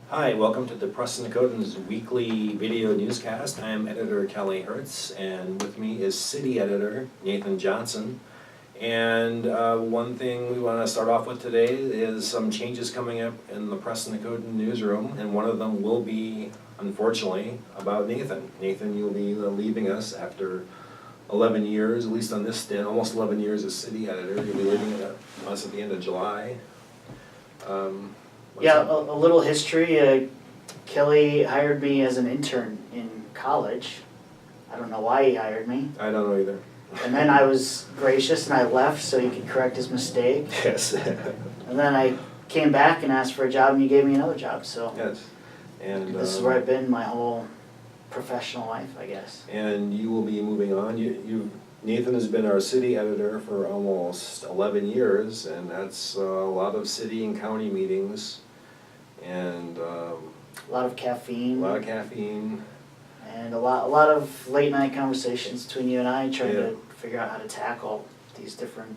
Hi, welcome to the Press Dakotan's weekly video newscast. I am editor Kelly Hertz, and with me is city editor Nathan Johnson. And one thing we want to start off with today is some changes coming up in the Press Dakotan newsroom, and one of them will be, unfortunately, about Nathan. Nathan, you'll be leaving us after 11 years, at least on this stint, almost 11 years as city editor. You'll be leaving us at the end of July. Yeah, a little history. Kelly hired me as an intern in college. I don't know why he hired me. I don't know either. And then I was gracious and I left so he could correct his mistake. Yes. And then I came back and asked for a job and he gave me another job. So Yes. And this is where I've been my whole professional life, I guess. And you will be moving on. Nathan has been our city editor for almost 11 years, and that's a lot of city and county meetings, and A lot of caffeine. a lot of caffeine. And a lot of late night conversations between you and I trying Yeah. to figure out how to tackle these different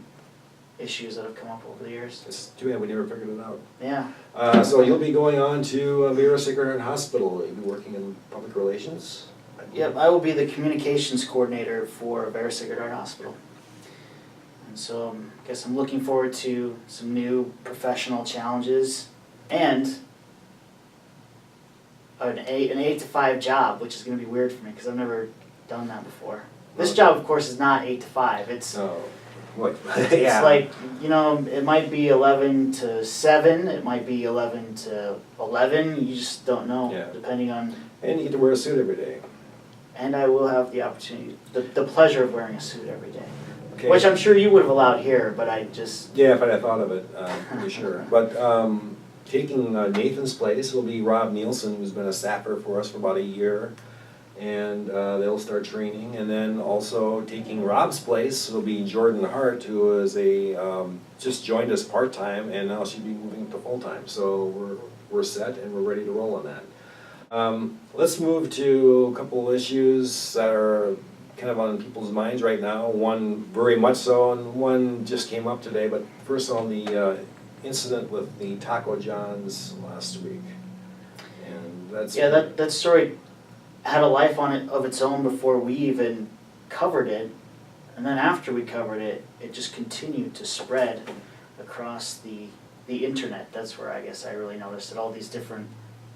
issues that have come up over the years. It's too bad we never figured it out. Yeah. So you'll be going on to Vera Sacred Heart Hospital. You'll be working in public relations. Yep, I will be the communications coordinator for Vera Sacred Heart Hospital. And so I guess I'm looking forward to some new professional challenges and an 8 to 5 job, which is going to be weird for me because I've never done that before. This job, of course, is not 8 to 5. It's What? it's like, it might be 11 to 7, it might be 11 to 11, you just don't know, Yeah. depending on... And you get to wear a suit every day. And I will have the opportunity, the pleasure of wearing a suit every day. Okay. Which I'm sure you would have allowed here, but I just... Yeah, if I had thought of it, pretty sure. But taking Nathan's place will be Rob Nielsen, who's been a staffer for us for about a year. And they'll start training. And then also taking Rob's place will be Jordan Hart, who is just joined us part-time, and now she'll be moving to full-time. So we're set and we're ready to roll on that. Let's move to a couple of issues that are kind of on people's minds right now. One very much so, and one just came up today. But first on the incident with the Taco John's last week, and that's that story had a life of its own before we even covered it, and then after we covered it, it just continued to spread across the internet. That's where I guess I really noticed it. All these different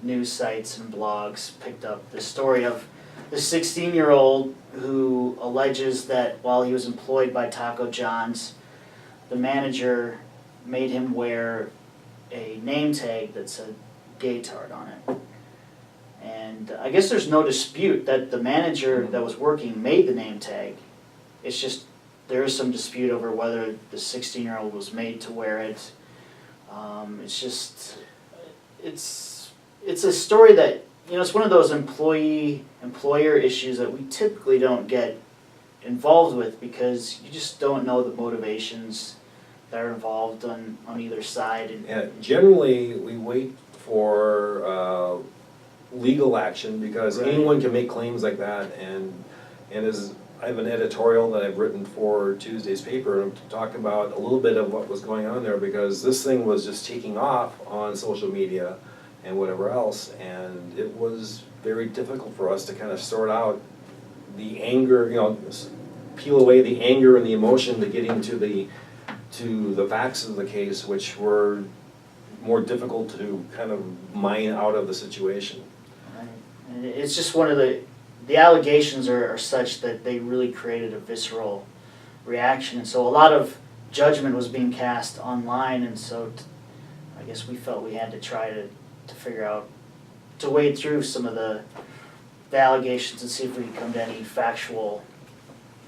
news sites and blogs picked up the story of the 16-year-old who alleges that while he was employed by Taco John's, the manager made him wear a name tag that said "Gaytard" on it. And I guess there's no dispute that the manager that was working made the name tag. It's just there is some dispute over whether the 16-year-old was made to wear it. It's a story that, it's one of those employer issues that we typically don't get involved with because you just don't know the motivations that are involved on either side. Yeah, generally we wait for legal action because Right. anyone can make claims like that, and as I have an editorial that I've written for Tuesday's paper to talk about a little bit of what was going on there, because this thing was just taking off on social media and whatever else, and it was very difficult for us to kind of sort out the anger, peel away the anger and the emotion to getting to the facts of the case, which were more difficult to kind of mine out of the situation. And it's just one of the allegations are such that they really created a visceral reaction, and so a lot of judgment was being cast online, and so I guess we felt we had to try to figure out, to wade through some of the allegations and see if we could come to any factual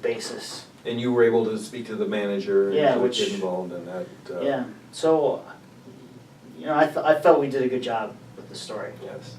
basis. And you were able to speak to the manager and get involved in that. Yeah, so I felt we did a good job with the story. Yes.